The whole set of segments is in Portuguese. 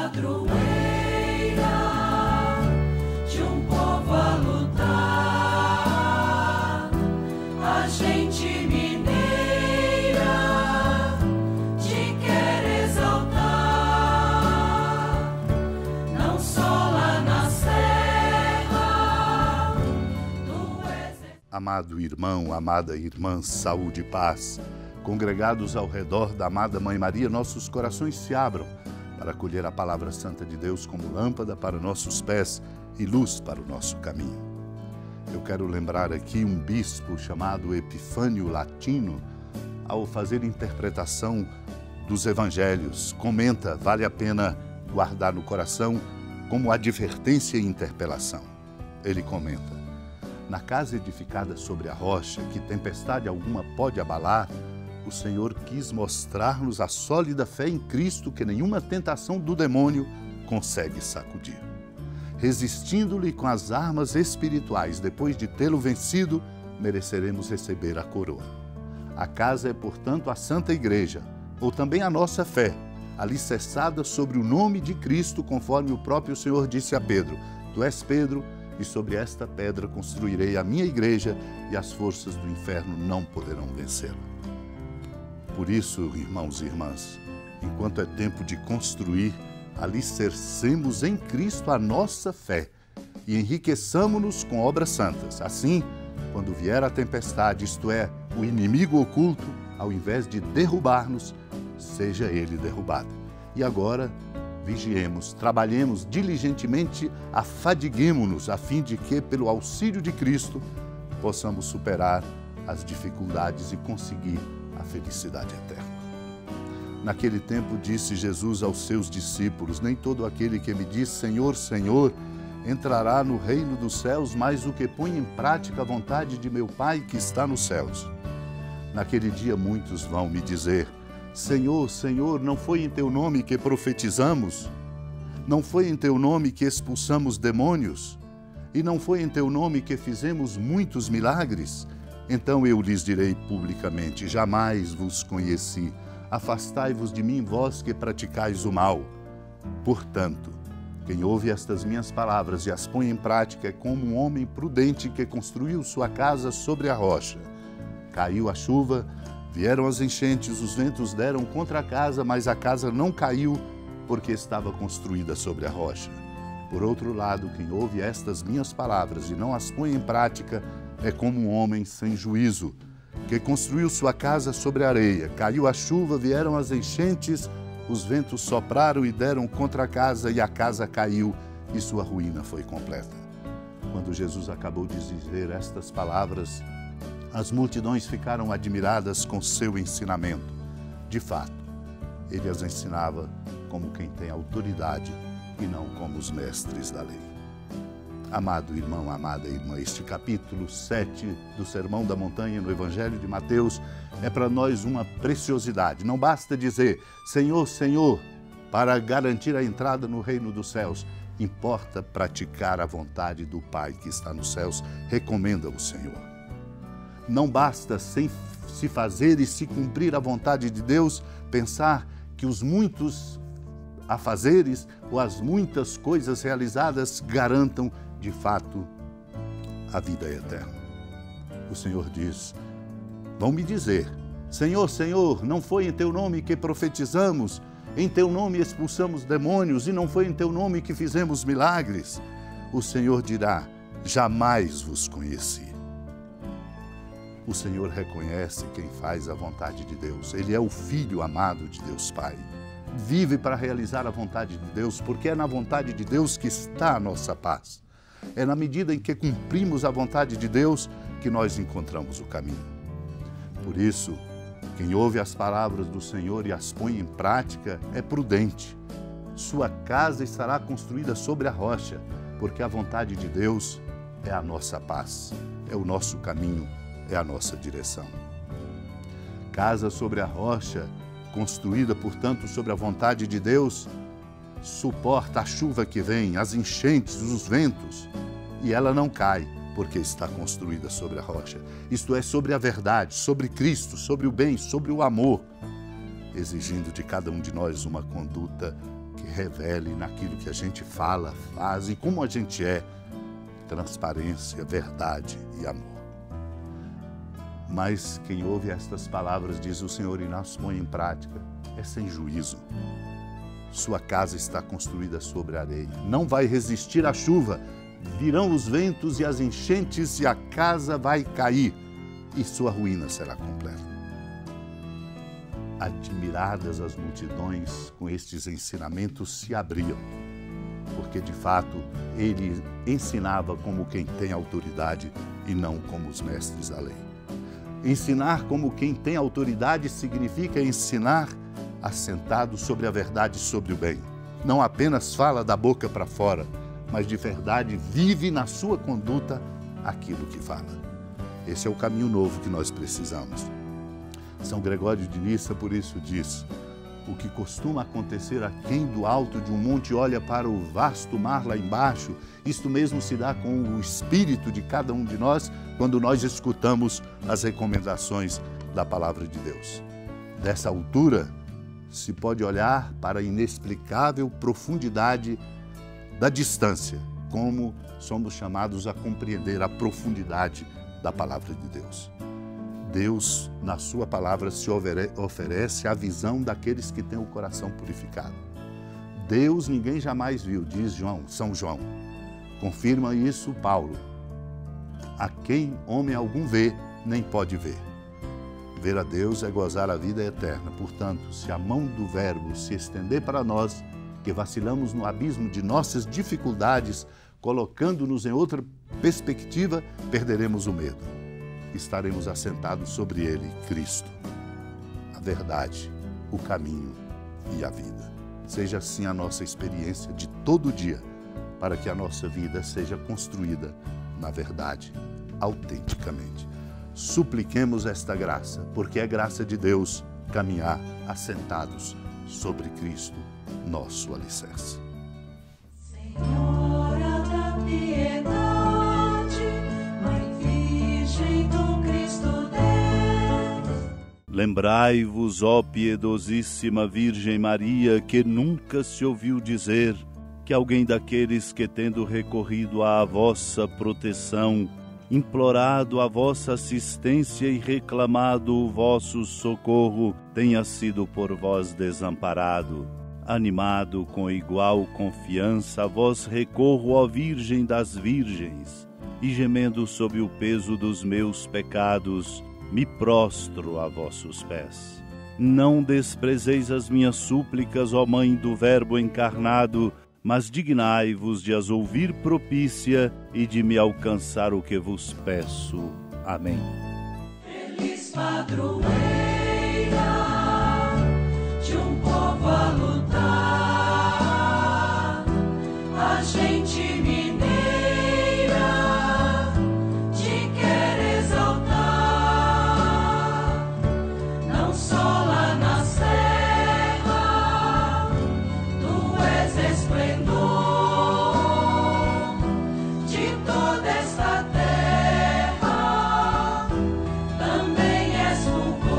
padroeira de um povo a lutar, a gente mineira te quer exaltar, não só lá na serra do exército. Amado irmão, amada irmã, saúde e paz. Congregados ao redor da amada Mãe Maria, nossos corações se abram para acolher a palavra santa de Deus como lâmpada para nossos pés e luz para o nosso caminho. Eu quero lembrar aqui um bispo chamado Epifânio Latino, ao fazer interpretação dos evangelhos, comenta, vale a pena guardar no coração como advertência e interpelação. Ele comenta: na casa edificada sobre a rocha, que tempestade alguma pode abalar, o Senhor quis mostrar-nos a sólida fé em Cristo que nenhuma tentação do demônio consegue sacudir. Resistindo-lhe com as armas espirituais, depois de tê-lo vencido, mereceremos receber a coroa. A casa é, portanto, a Santa Igreja, ou também a nossa fé, alicerçada sobre o nome de Cristo, conforme o próprio Senhor disse a Pedro: Tu és Pedro, e sobre esta pedra construirei a minha igreja, e as forças do inferno não poderão vencê-la. Por isso, irmãos e irmãs, enquanto é tempo de construir, alicercemos em Cristo a nossa fé e enriqueçamo-nos com obras santas. Assim, quando vier a tempestade, isto é, o inimigo oculto, ao invés de derrubar-nos, seja ele derrubado. E agora, vigiemos, trabalhemos diligentemente, afadiguemo-nos, a fim de que, pelo auxílio de Cristo, possamos superar as dificuldades e conseguir a felicidade eterna. Naquele tempo disse Jesus aos seus discípulos: nem todo aquele que me diz Senhor, Senhor, entrará no reino dos céus, mas o que põe em prática a vontade de meu Pai que está nos céus. Naquele dia muitos vão me dizer: Senhor, Senhor, não foi em teu nome que profetizamos? Não foi em teu nome que expulsamos demônios? E não foi em teu nome que fizemos muitos milagres? Então eu lhes direi publicamente: jamais vos conheci. Afastai-vos de mim, vós que praticais o mal. Portanto, quem ouve estas minhas palavras e as põe em prática é como um homem prudente que construiu sua casa sobre a rocha. Caiu a chuva, vieram as enchentes, os ventos deram contra a casa, mas a casa não caiu, porque estava construída sobre a rocha. Por outro lado, quem ouve estas minhas palavras e não as põe em prática é como um homem sem juízo, que construiu sua casa sobre a areia. Caiu a chuva, vieram as enchentes, os ventos sopraram e deram contra a casa, e a casa caiu, e sua ruína foi completa. Quando Jesus acabou de dizer estas palavras, as multidões ficaram admiradas com seu ensinamento. De fato, ele as ensinava como quem tem autoridade e não como os mestres da lei. Amado irmão, amada irmã, este capítulo 7 do Sermão da Montanha no Evangelho de Mateus é para nós uma preciosidade. Não basta dizer Senhor, Senhor, para garantir a entrada no reino dos céus. Importa praticar a vontade do Pai que está nos céus, recomenda o Senhor. Não basta, sem se fazer e se cumprir a vontade de Deus, pensar que os muitos afazeres ou as muitas coisas realizadas garantam de fato a vida eterna. O Senhor diz: vão me dizer, Senhor, Senhor, não foi em teu nome que profetizamos, em teu nome expulsamos demônios e não foi em teu nome que fizemos milagres? O Senhor dirá: jamais vos conheci. O Senhor reconhece quem faz a vontade de Deus. Ele é o Filho amado de Deus Pai. Vive para realizar a vontade de Deus, porque é na vontade de Deus que está a nossa paz. É na medida em que cumprimos a vontade de Deus que nós encontramos o caminho. Por isso, quem ouve as palavras do Senhor e as põe em prática é prudente. Sua casa estará construída sobre a rocha, porque a vontade de Deus é a nossa paz, é o nosso caminho, é a nossa direção. Casa sobre a rocha, construída, portanto, sobre a vontade de Deus, suporta a chuva que vem, as enchentes, os ventos, e ela não cai, porque está construída sobre a rocha. Isto é, sobre a verdade, sobre Cristo, sobre o bem, sobre o amor, exigindo de cada um de nós uma conduta que revele naquilo que a gente fala, faz e como a gente é, transparência, verdade e amor. Mas quem ouve estas palavras, diz o Senhor, e nas põe em prática, é sem juízo. Sua casa está construída sobre areia, não vai resistir à chuva, virão os ventos e as enchentes e a casa vai cair e sua ruína será completa. Admiradas as multidões com estes ensinamentos se abriam, porque de fato ele ensinava como quem tem autoridade e não como os mestres da lei. Ensinar como quem tem autoridade significa ensinar assentado sobre a verdade e sobre o bem. Não apenas fala da boca para fora, mas de verdade vive na sua conduta aquilo que fala. Esse é o caminho novo que nós precisamos. São Gregório de Nissa, por isso, diz: o que costuma acontecer a quem do alto de um monte olha para o vasto mar lá embaixo, isto mesmo se dá com o espírito de cada um de nós quando nós escutamos as recomendações da palavra de Deus. Dessa altura, se pode olhar para a inexplicável profundidade da distância, como somos chamados a compreender a profundidade da palavra de Deus. Deus, na sua palavra, se oferece a visão daqueles que têm o coração purificado. Deus ninguém jamais viu, diz São João. Confirma isso Paulo. A quem homem algum vê, nem pode ver. Ver a Deus é gozar a vida eterna. Portanto, se a mão do Verbo se estender para nós, que vacilamos no abismo de nossas dificuldades, colocando-nos em outra perspectiva, perderemos o medo. Estaremos assentados sobre ele, Cristo, a verdade, o caminho e a vida. Seja assim a nossa experiência de todo dia, para que a nossa vida seja construída na verdade, autenticamente. Supliquemos esta graça, porque é graça de Deus caminhar assentados sobre Cristo, nosso alicerce. Senhora da piedade, Mãe Virgem do Cristo Deus. Lembrai-vos, ó piedosíssima Virgem Maria, que nunca se ouviu dizer que alguém daqueles que, tendo recorrido à vossa proteção, implorado a vossa assistência e reclamado o vosso socorro, tenha sido por vós desamparado. Animado com igual confiança, a vós recorro, ó Virgem das Virgens, e gemendo sob o peso dos meus pecados, me prostro a vossos pés. Não desprezeis as minhas súplicas, ó Mãe do Verbo encarnado, mas dignai-vos de as ouvir propícia e de me alcançar o que vos peço. Amém. Feliz padroeira de um povo a lutar, a gente mineira te quer exaltar, não só lá na serra, tu és esplendor de toda esta terra, também és fulgor.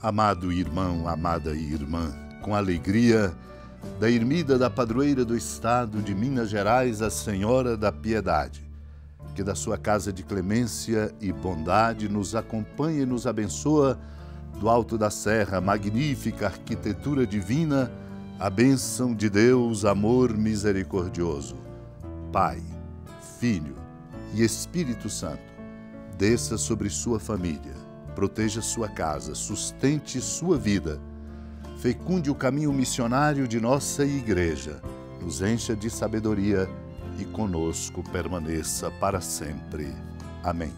Amado irmão, amada irmã, com alegria da ermida da padroeira do estado de Minas Gerais, a Senhora da Piedade, que da sua casa de clemência e bondade nos acompanha e nos abençoa do alto da serra, magnífica arquitetura divina, a bênção de Deus, amor misericordioso. Pai, Filho e Espírito Santo, desça sobre sua família, proteja sua casa, sustente sua vida, fecunde o caminho missionário de nossa igreja, nos encha de sabedoria e conosco permaneça para sempre. Amém.